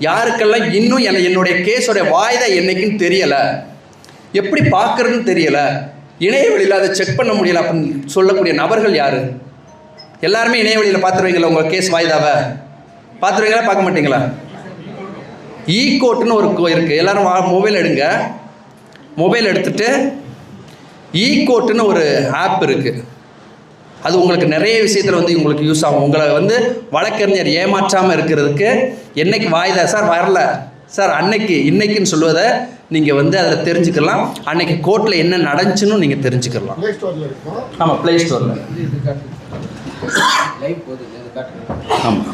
யாருக்கெல்லாம் இன்னும் என்னுடைய கேஸோட வாய்தா என்னைக்குன்னு தெரியலை, எப்படி பார்க்குறதுன்னு தெரியலை, இணையவழியில் அதை செக் பண்ண முடியல அப்படின்னு சொல்லக்கூடிய நபர்கள் யார்? எல்லாருமே இணையவழியில் பார்த்துருவீங்களா? உங்கள் கேஸ் வாய்தாவை பார்த்துருவீங்களா, பார்க்க மாட்டீங்களா? ஈகோர்ட்னு ஒரு இருக்குது. எல்லோரும் மொபைல் எடுங்க. மொபைல் எடுத்துகிட்டு ஈகோர்ட்னு ஒரு ஆப் இருக்குது. அது உங்களுக்கு நிறைய விஷயத்தில் வந்து உங்களுக்கு யூஸ் ஆகும். உங்களை வந்து வழக்கறிஞர் ஏமாற்றாமல் இருக்கிறதுக்கு என்னைக்கு வாய்தா சார் வரல சார், இன்னைக்குன்னு சொல்லுவதை நீங்கள் வந்து அதில் தெரிஞ்சுக்கலாம். அன்னைக்கு கோர்ட்டில் என்ன நடந்துச்சுன்னு நீங்கள் தெரிஞ்சுக்கலாம். ஆமாம், ப்ளே ஸ்டோரில். ஆமாம்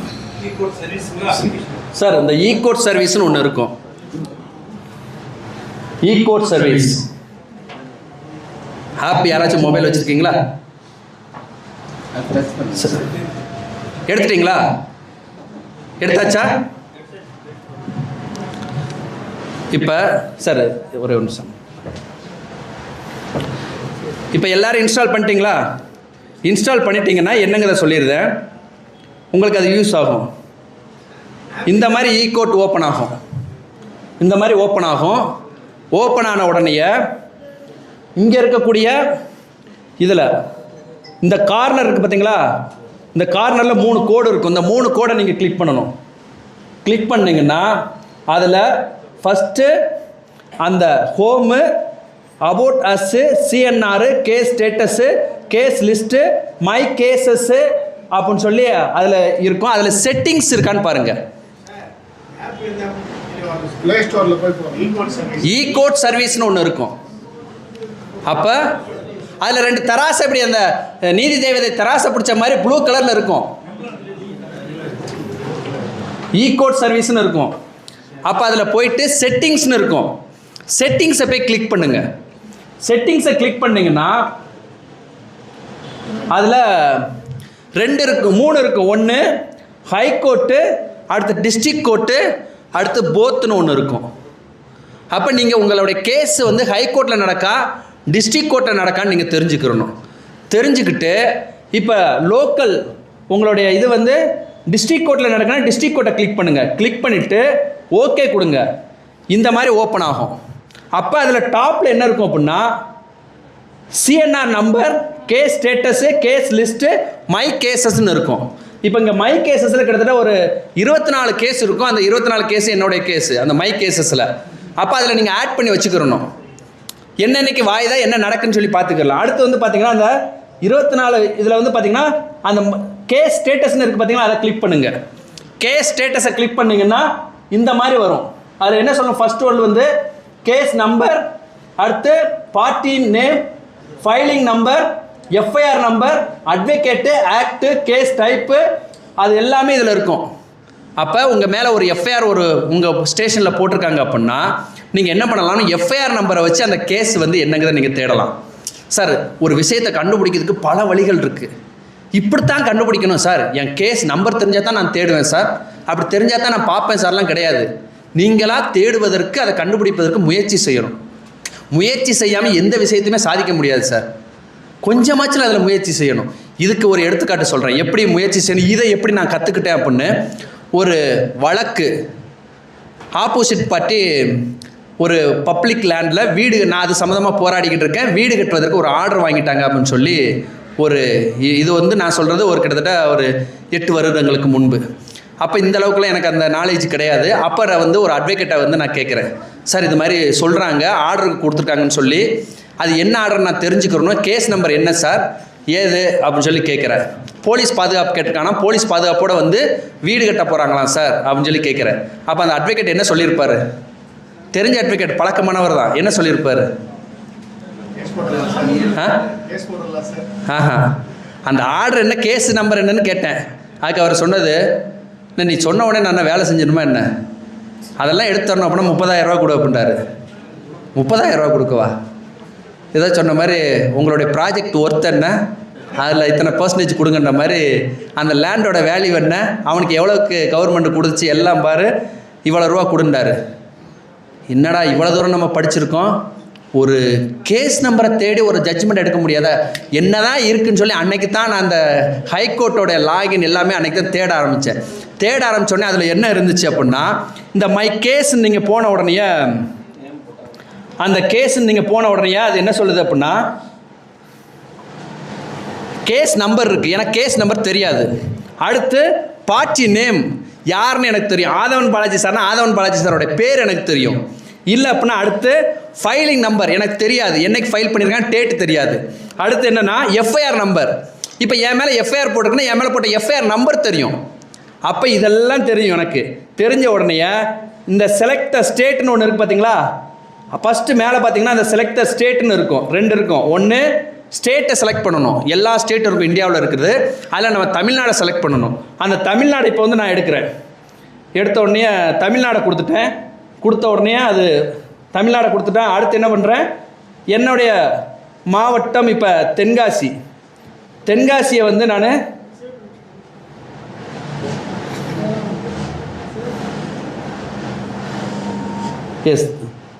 சார், இந்த ஈகோர்ட் சர்வீஸ்னு ஒன்று இருக்கும். ஈகோர்ட் சர்வீஸ் ஆப் யாராச்சும் மொபைல் வச்சுருக்கீங்களா? எடுத்துட்டீங்களா? எடுத்தாச்சா? இப்போ சார் ஒரே நிமிஷம். இப்போ எல்லோரும் இன்ஸ்டால் பண்ணிட்டீங்களா? இன்ஸ்டால் பண்ணிட்டீங்கன்னா என்னங்கிறத சொல்லிடுறேன், உங்களுக்கு அது யூஸ் ஆகும். இந்த மாதிரி ஈகோர்ட் ஓப்பன் ஆகும். இந்த மாதிரி ஓப்பன் ஆகும். ஓப்பன் ஆன உடனேயே இங்கே இருக்கக்கூடிய இதில் இந்த கார்னர் இருக்குது பார்த்தீங்களா? இந்த கார்னரில் 3 கோடு இருக்கும். இந்த 3 கோடை நீங்கள் கிளிக் பண்ணணும். கிளிக் பண்ணிங்கன்னா அதில் ஃபஸ்ட்டு அந்த home, about us, CNR, case status, case list, my cases அப்படின்னு சொல்லி அதில் இருக்கும். அதில் செட்டிங்ஸ் இருக்கான்னு பாருங்கள். ஈகோர்ட் சர்வீஸ்னு ஒன்று இருக்கும். அப்போ அதில் 2 தராசை, இப்படி அந்த நீதி தேவதை தராசை பிடிச்ச மாதிரி ப்ளூ கலரில் இருக்கும். ஈகோர்ட் சர்வீஸ்னு இருக்கும். அப்போ அதில் போயிட்டு செட்டிங்ஸ்னு இருக்கும். செட்டிங்ஸை போய் கிளிக் பண்ணுங்க. செட்டிங்ஸை கிளிக் பண்ணிங்கன்னா அதில் 2 இருக்கும், 3 இருக்கும். ஒன்று ஹைகோர்ட்டு, அடுத்து டிஸ்ட்ரிக்ட் கோர்ட்டு, அடுத்து போத்துன்னு ஒன்று இருக்கும். அப்போ நீங்கள் உங்களுடைய கேஸ் வந்து ஹைகோர்ட்டில் நடக்கா, டிஸ்ட்ரிக்ட் கோர்ட்டில் நடக்கான்னு நீங்கள் தெரிஞ்சுக்கிறணும். தெரிஞ்சுக்கிட்டு இப்போ லோக்கல் உங்களுடைய இது வந்து டிஸ்ட்ரிக்ட் கோர்ட்டில் நடக்குன்னா டிஸ்ட்ரிக்ட் கோர்ட்டை கிளிக் பண்ணுங்கள். கிளிக் பண்ணிவிட்டு ஓகே கொடுங்க. இந்த மாதிரி ஓப்பன் ஆகும். அப்போ அதில் டாப்பில் என்ன இருக்கும் அப்படின்னா CNR number, case status, case list, my கேசஸ்ன்னு இருக்கும். இப்போ இங்கே மை கேசஸில் கிட்டத்தட்ட ஒரு 24 கேஸ் இருக்கும். அந்த 24 கேஸ் என்னுடைய கேஸு அந்த மை கேசஸில். அப்போ அதில் நீங்கள் ஆட் பண்ணி வச்சுக்கிறணும். என்னென்னைக்கு வாய்தா என்ன நடக்குன்னு சொல்லி பார்த்துக்கலாம். அடுத்து வந்து பார்த்தீங்கன்னா அந்த 24 இதில் வந்து பார்த்தீங்கன்னா அந்த கேஸ் ஸ்டேட்டஸ்ன்னு இருக்குது பார்த்தீங்கன்னா, அதை கிளிக் பண்ணுங்கள். கேஸ் ஸ்டேட்டஸை கிளிக் பண்ணிங்கன்னா இந்த மாதிரி வரும். அதில் என்ன சொல்லணும், ஃபர்ஸ்ட் ஒன்று வந்து கேஸ் நம்பர், அடுத்து party name, filing number, FIR number, advocate, act, case type, அது எல்லாமே இதில் இருக்கும். அப்போ உங்கள் மேலே ஒரு எஃப்ஐஆர் உங்கள் ஸ்டேஷனில் போட்டிருக்காங்க அப்படின்னா நீங்கள் என்ன பண்ணலாம்னு எஃப்ஐஆர் நம்பரை வச்சு அந்த கேஸ் வந்து என்னங்கிறத நீங்கள் தேடலாம். சார், ஒரு விஷயத்தை கண்டுபிடிக்கிறதுக்கு பல வழிகள் இருக்குது. இப்படித்தான் கண்டுபிடிக்கணும் சார், என் கேஸ் நம்பர் தெரிஞ்சால் தான் நான் தேடுவேன் சார், அப்படி தெரிஞ்சால் தான் நான் பார்ப்பேன் சார்லாம் கிடையாது. நீங்களாக தேடுவதற்கு, அதை கண்டுபிடிப்பதற்கு முயற்சி செய்யணும். முயற்சி செய்யாமல் எந்த விஷயத்தையுமே சாதிக்க முடியாது சார். கொஞ்சமாச்சும் அதில் முயற்சி செய்யணும். இதுக்கு ஒரு எடுத்துக்காட்டு சொல்கிறேன், எப்படி முயற்சி செய்யணும், இதை எப்படி நான் கற்றுக்கிட்டேன் அப்படின்னு. ஒரு வழக்கு, ஆப்போசிட் பார்ட்டி ஒரு பப்ளிக் லேண்டில் வீடு, நான் அது சம்மந்தமாக போராடிக்கிட்டு இருக்கேன், வீடு கட்டுவதற்கு ஒரு ஆர்டர் வாங்கிட்டாங்க அப்படின்னு சொல்லி இது வந்து நான் சொல்கிறது ஒரு கிட்டத்தட்ட ஒரு 8 வருடங்களுக்கு முன்பு. அப்போ இந்த அளவுக்குலாம் எனக்கு அந்த நாலேஜ் கிடையாது. அப்போ வந்து ஒரு அட்வொகேட்டை வந்து நான் கேட்குறேன், சார் இது மாதிரி சொல்கிறாங்க, ஆர்டருக்கு கொடுத்துருக்காங்கன்னு சொல்லி, அது என்ன ஆர்டர் நான் தெரிஞ்சுக்கிறணும், கேஸ் நம்பர் என்ன சார், ஏது அப்படின்னு சொல்லி கேட்குறேன். போலீஸ் பாதுகாப்பு கேட்டிருக்கானா, போலீஸ் பாதுகாப்போடு வந்து வீடு கட்ட போகிறாங்களாம் சார் அப்படின்னு சொல்லி கேட்குறேன். அப்போ அந்த அட்வொகேட் என்ன சொல்லியிருப்பார்? தெரிஞ்ச அட்வொகேட், பழக்கமானவர் தான். என்ன சொல்லியிருப்பார்? அந்த ஆர்டர் என்ன, கேஸ் நம்பர் என்னன்னு கேட்டேன். அதுக்கு அவர் சொன்னது, நீ சொன்ன உடனே நான் வேலை செஞ்சிடணுமா என்ன, அதெல்லாம் எடுத்து தரணும் அப்படின்னா 30,000 ரூபா கொடு அப்படின்றாரு. 30,000 ரூபா கொடுக்கவா? ஏதோ சொன்ன மாதிரி உங்களுடைய ப்ராஜெக்ட் ஒர்த் என்ன, அதில் இத்தனை பர்சன்டேஜ் கொடுங்கன்ற மாதிரி அந்த லேண்டோட வேல்யூ என்ன, அவனுக்கு எவ்வளோக்கு கவர்மெண்ட் கொடுத்துச்சு எல்லாம் பாரு, இவ்வளோ ரூபா கொடுண்டாரு. என்னடா இவ்வளோ தூரம் நம்ம படிச்சிருக்கோம், ஒரு கேஸ் நம்பரை தேடி ஒரு ஜட்ஜ்மெண்ட் எடுக்க முடியாத, என்னதான் இருக்குன்னு சொல்லி அன்னைக்கு தான் நான் அந்த ஹைகோர்ட்டோட லாகின் எல்லாமே அன்னைக்கு தான் தேட ஆரம்பித்தோடனே அதில் என்ன இருந்துச்சு அப்படின்னா, இந்த மை கேஸ் நீங்கள் போன உடனேயே அந்த கேஸ் நீங்கள் போன உடனேயே அது என்ன சொல்லுது அப்படின்னா, கேஸ் நம்பர் இருக்குது, எனக்கு கேஸ் நம்பர் தெரியாது. அடுத்து பார்ட்டி நேம் யாருன்னு எனக்கு தெரியும், ஆதவன் பாலாஜி சார்னா ஆதவன் பாலாஜி சாரோட பேர் எனக்கு தெரியும். இல்லை அப்படின்னா அடுத்து ஃபைலிங் நம்பர் எனக்கு தெரியாது, என்னைக்கு ஃபைல் பண்ணியிருக்காங்க டேட்டு தெரியாது. அடுத்து என்னென்னா எஃப்ஐஆர் நம்பர், இப்போ என் மேலே எஃப்ஐஆர் போட்டிருக்குன்னா என் மேலே போட்ட எஃப்ஐஆர் நம்பர் தெரியும். அப்போ இதெல்லாம் தெரியும். எனக்கு தெரிஞ்ச உடனே இந்த செலக்ட் ஸ்டேட்னு ஒன்று இருக்குது பார்த்தீங்களா, ஃபஸ்ட்டு மேலே பார்த்தீங்கன்னா அந்த செலக்ட் ஸ்டேட்னு இருக்கும், 2 இருக்கும். ஒன்று ஸ்டேட்டை செலக்ட் பண்ணணும், எல்லா ஸ்டேட்டும் இருக்கும் இந்தியாவில் இருக்குது, அதில் நம்ம தமிழ்நாடை செலக்ட் பண்ணணும். அந்த தமிழ்நாடு இப்போ வந்து நான் எடுத்த உடனே தமிழ்நாடை கொடுத்த உடனே அது தமிழ்நாடை கொடுத்துட்டேன். அடுத்து என்ன பண்ணுறேன், என்னுடைய மாவட்டம் இப்போ தென்காசியை வந்து நான்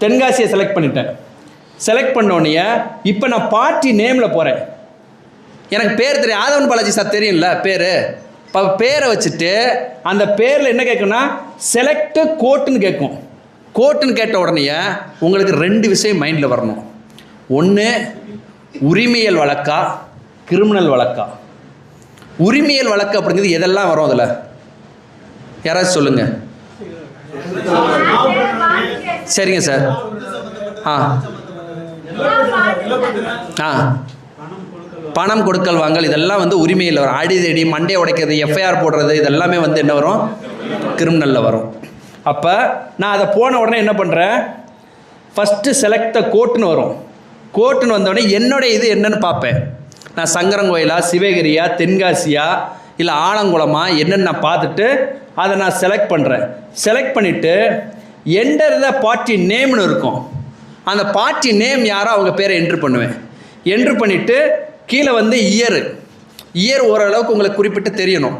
தென்காசியை செலக்ட் பண்ணிட்டேன். செலக்ட் பண்ணோடனே இப்போ நான் பார்ட்டி நேமில் போகிறேன். எனக்கு பேர் தெரியும், ஆதவன் பாலாஜி சார் தெரியும்ல பேர். இப்போ பேரை வச்சுட்டு அந்த பேரில் என்ன கேட்கும்னா செலக்ட் கோர்ட்டுன்னு கேட்கும். கோர்ட்டுன்னு கேட்ட உடனே உங்களுக்கு 2 விஷயம் மைண்டில் வரணும். ஒன்று உரிமையல் வழக்கா, கிரிமினல் வழக்கா. உரிமையல் வழக்கு அப்படிங்கிறது எதெல்லாம் வரும் அதில் யாராவது சொல்லுங்கள். சரிங்க சார். பணம் கொடுக்கல் வாங்கல் இதெல்லாம் வந்து உரிமையில் வரும். அடிதடி மண்டையை உடைக்கிறது, எஃப்ஐஆர் போடுறது, இதெல்லாமே வந்து என்ன வரும், கிரிமினலில் வரும். அப்போ நான் அதை போன உடனே என்ன பண்ணுறேன், ஃபஸ்ட்டு செலக்ட் த கோர்ட்டுன்னு வரும். கோர்ட்டுன்னு வந்தோடனே என்னுடைய இது என்னன்னு பார்ப்பேன். நான் சங்கரங்கோயிலா, சிவகிரியா, தென்காசியா, இல்லை ஆலங்குளமா என்னென்னு நான் பார்த்துட்டு அதை நான் செலக்ட் பண்ணுறேன். செலக்ட் பண்ணிவிட்டு என்டர் த பார்ட்டி நேம்னு இருக்கும். அந்த பார்ட்டி நேம் யாரோ அவங்க பேரை என்ட்ரு பண்ணுவேன். என்ட்ரு பண்ணிவிட்டு கீழே வந்து இயர் ஓரளவுக்கு உங்களுக்கு குறிப்பிட்டு தெரியணும்.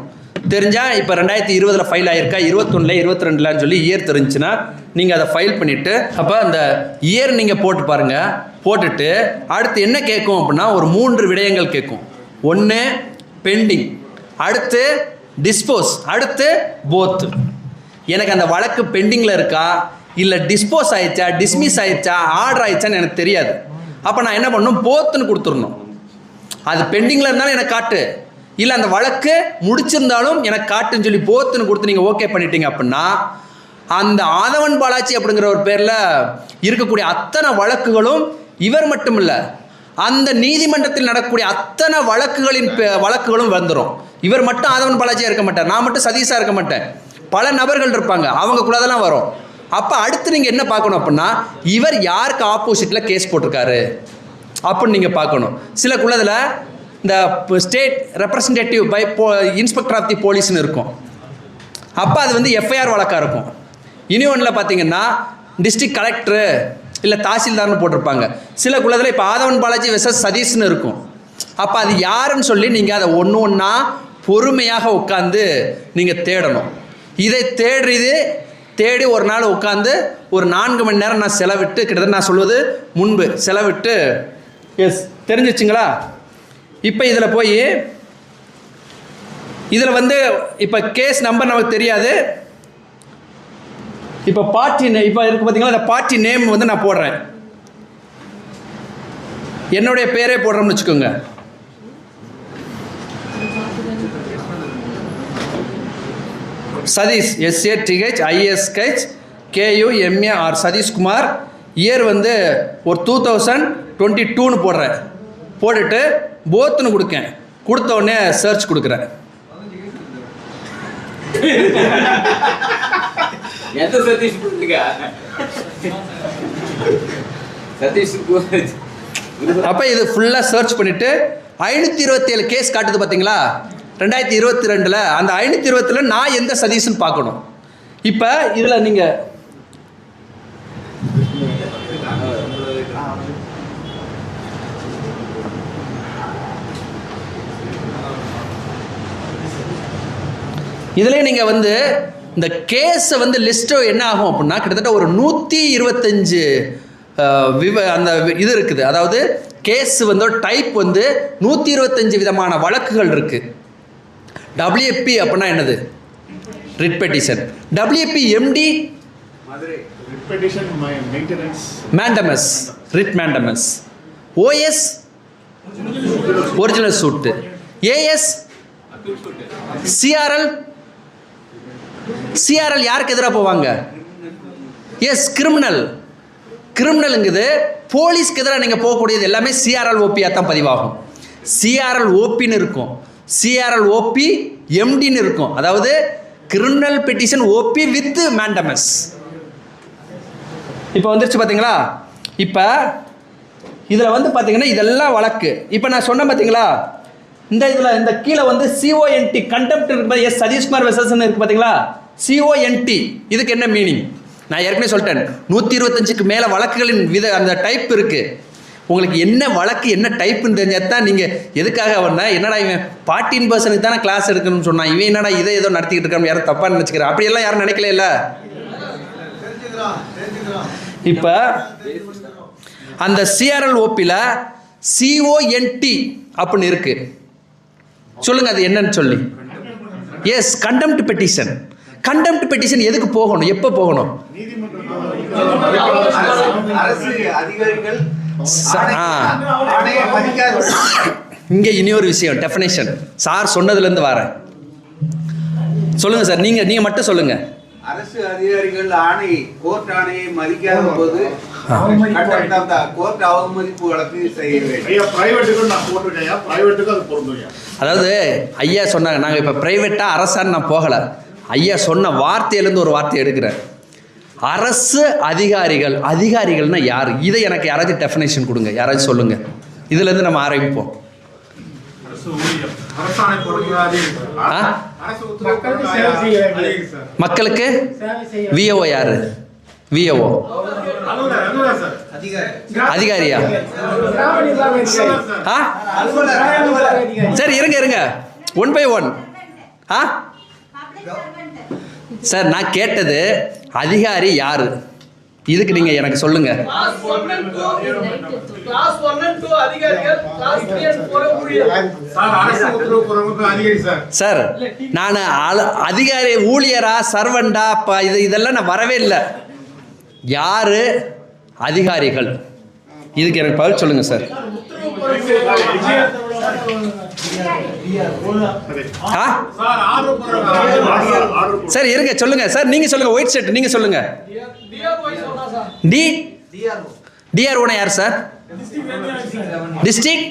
தெரிஞ்சால் இப்போ 2020 ஃபைல் ஆகிருக்கா, 21 22லான்னு சொல்லி இயர் தெரிஞ்சுன்னா நீங்கள் அதை ஃபைல் பண்ணிவிட்டு அப்போ அந்த இயர் நீங்கள் போட்டு பாருங்கள். போட்டுட்டு அடுத்து என்ன கேட்கும் அப்படின்னா ஒரு 3 விடயங்கள் கேட்கும். ஒன்று பெண்டிங், அடுத்து டிஸ்போஸ், அடுத்து போத். எனக்கு அந்த வழக்கு பெண்டிங்கில் இருக்கா, இல்லை டிஸ்போஸ் ஆயிடுச்சா, டிஸ்மிஸ் ஆயிடுச்சா, ஆர்டர் ஆயிடுச்சான்னு எனக்கு தெரியாது. அப்போ நான் என்ன பண்ணணும், போத்துன்னு கொடுத்துடணும். அது பெண்டிங்கில் இருந்தாலும் எனக்கு காட்டு, இல்லை அந்த வழக்கு முடிச்சிருந்தாலும் எனக்கு காட்டுன்னு சொல்லி போத்துன்னு கொடுத்து நீங்கள் ஓகே பண்ணிட்டீங்க அப்படின்னா அந்த ஆதவன் பாலாஜி அப்படிங்கிற ஒரு பேரில் இருக்கக்கூடிய அத்தனை வழக்குகளும் இவர் மட்டும் இல்லை, அந்த நீதிமன்றத்தில் நடக்கக்கூடிய அத்தனை வழக்குகளும் வந்துடும். இவர் மட்டும் ஆதவன் பாலாஜியாக இருக்க மாட்டார், நான் மட்டும் சதீஷாக இருக்க மாட்டேன், பல நபர்கள் இருப்பாங்க, அவங்களுக்குள்ளதெல்லாம் வரும். அப்போ அடுத்து நீங்கள் என்ன பார்க்கணும் அப்படின்னா இவர் யாருக்கு ஆப்போசிட்டில் கேஸ் போட்டிருக்காரு அப்படின்னு நீங்கள் பார்க்கணும். சிலக்குள்ளதில் இந்த state representative by inspector of the போலீஸ்னு இருக்கும். அப்போ அது வந்து எஃப்ஐஆர் வழக்காக இருக்கும். இனி ஒன்றில் பார்த்தீங்கன்னா டிஸ்ட்ரிக்ட் கலெக்டரு இல்லை தாசில்தார்னு போட்டிருப்பாங்க. சிலக்குள்ளதில் இப்போ ஆதவன் பாலாஜி வெர்சஸ் சதீஷ்னு இருக்கும். அப்போ அது யாருன்னு சொல்லி நீங்கள் அதை ஒன்றா பொறுமையாக உட்காந்து நீங்கள் தேடணும். இதை தேடி ஒரு நாள் உட்காந்து ஒரு 4 மணி நேரம் நான் செலவிட்டு, கிட்டத்தட்ட நான் சொல்வது முன்பு செலவிட்டு தெரிஞ்சிச்சுங்களா. இப்போ இதில் போய் இதில் வந்து இப்போ கேஸ் நம்பர் நமக்கு தெரியாது. இப்போ பார்ட்டி இப்போ இருக்குது பார்த்தீங்களா, அந்த பார்ட்டி நேம் வந்து நான் போடுறேன், என்னுடைய பேரே போடுறோம்னு வச்சுக்கோங்க. சதீஷ் SATHISKUMAR சதீஷ்குமார். இயர் வந்து ஒரு 2022ன்னு போடுறேன். போட்டுட்டு போத்துன்னு கொடுத்த உடனே சர்ச் கொடுக்குறேன். அப்போ இது ஃபுல்லாக சர்ச் பண்ணிவிட்டு 527 கேஸ் காட்டுது பார்த்தீங்களா 2022. அந்த 527 நான் எந்த சதீஷ்னு பார்க்கணும். இப்போ இதில் நீங்கள் இதில் நீங்கள் வந்து இந்த கேஸை வந்து லிஸ்ட்டோ என்ன ஆகும் அப்படின்னா கிட்டத்தட்ட ஒரு 125 அந்த இது இருக்குது. அதாவது கேஸ் வந்து டைப் வந்து 125 விதமான வழக்குகள் இருக்குது. WFP அப்படின்னா என்னது? Writ petition. WFP-MD mandamus, writ mandamus. OS original suit. AS CRL யாருக்கு எதிராக போவாங்க? S, criminal. கிரிமினலுங்குது போலீஸ்க்கு எதிராக நீங்கள் போகக்கூடியது எல்லாமே CRL OP-யாக தான் பதிவாகும். CRL OP-ன்னு இருக்கும், CRL OP-MD-ன்னு இருக்கும். அதாவது criminal petition OP with mandamus. இப்போ வந்துருச்சு பார்த்தீங்களா? இப்போ இதில் வந்து பார்த்தீங்கன்னா இதெல்லாம் வழக்கு. இப்போ நான் சொன்னேன் பார்த்தீங்களா, இந்த இதில் இந்த கீழே வந்து CONT கண்டெம்ட் இருக்கு. எஸ் சதீஷ்குமார் வெசல்ஸ்ன்னு இருக்குது பார்த்தீங்களா? CONT இதுக்கு என்ன மீனிங்? நான் ஏற்கனவே சொல்லிட்டேன், 125க்கு மேலே வழக்குகளின் அந்த டைப் இருக்குது. உங்களுக்கு என்ன வழக்கு என்ன டைப்புன்னு தெரிஞ்சால் தான் நீங்கள் எதுக்காக வந்தா என்னடா இவன் 14% தானே கிளாஸ் எடுக்கணும்னு சொன்னான், இவன் என்னடா இதை ஏதோ நடத்திக்கிட்டு இருக்கான்னு யாரும் தப்பாக நினச்சிக்கிறேன். அப்படியெல்லாம் யாரும் நினைக்கல இல்லை. இப்போ அந்த CRL OP-ல CONT அப்படின்னு இருக்கு. சொல்லுங்க அது என்னன்னு சொல்லி. Yes, contempt petition. Contempt petition எதுக்கு போகணும், எப்போ போகணும்? இங்க இன்னொரு விஷயம், டெஃபினேஷன் சார் சொன்னதுலேருந்து வரேன். சொல்லுங்க சார், நீங்க மட்டும் சொல்லுங்க. அரசு அதிகாரிகள் ஆணை, கோர்ட் ஆணையை மதிக்காத போது கோர்ட் அவமதிப்பு வழக்கு செய்ய வேண்டும். அதாவது ஐயா சொன்னாங்க, நாங்கள் இப்போ பிரைவேட்டா அரசான்னு நான் போகலை. ஐயா சொன்ன வார்த்தையிலேருந்து ஒரு வார்த்தை எடுக்கிறேன். அரசு அதிகாரிகள், அதிகாரிகள்னா யார்? இதை எனக்கு யாராச்சும் டெஃபினேஷன் கொடுங்க, யாராச்சும் சொல்லுங்க. இதுலேருந்து நம்ம ஆரம்பிப்போம். மக்களுக்கு VO யாரு? VO அதிகாரியா? சரி இருங்க 1 by 1. சார் நான் கேட்டது அதிகாரி யாரு, இதுக்கு நீங்க எனக்கு சொல்லுங்க. சார் நான் அதிகாரி, ஊழியரா, சர்வண்டா, இதெல்லாம் நான் வரவே இல்லை. யாரு அதிகாரிகள், இதுக்கு எனக்கு பதில் சொல்லுங்க சார். சார் இருங்க சொல்லுங்க சார், நீங்க சொல்லுங்க. ஒயிட் ஷர்ட் நீங்க சொல்லுங்க. DRO யார் சார்? டிஸ்ட்ரிக்ட்.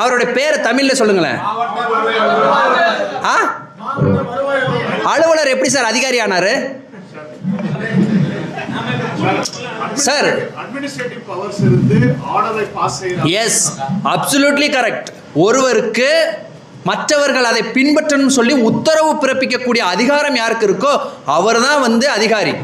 அவருடைய பேர் தமிழ்ல சொல்லுங்களேன். அலுவலர் எப்படி சார் அதிகாரி ஆனாரு? Sir yes, absolutely correct. ஒருவருக்கு மற்றவர்கள் அதை பின்பற்றணும் சொல்லி உத்தரவு பிறப்பிக்கக்கூடிய அதிகாரம் யாருக்கு இருக்கோ அவர் தான் வந்து அதிகாரி.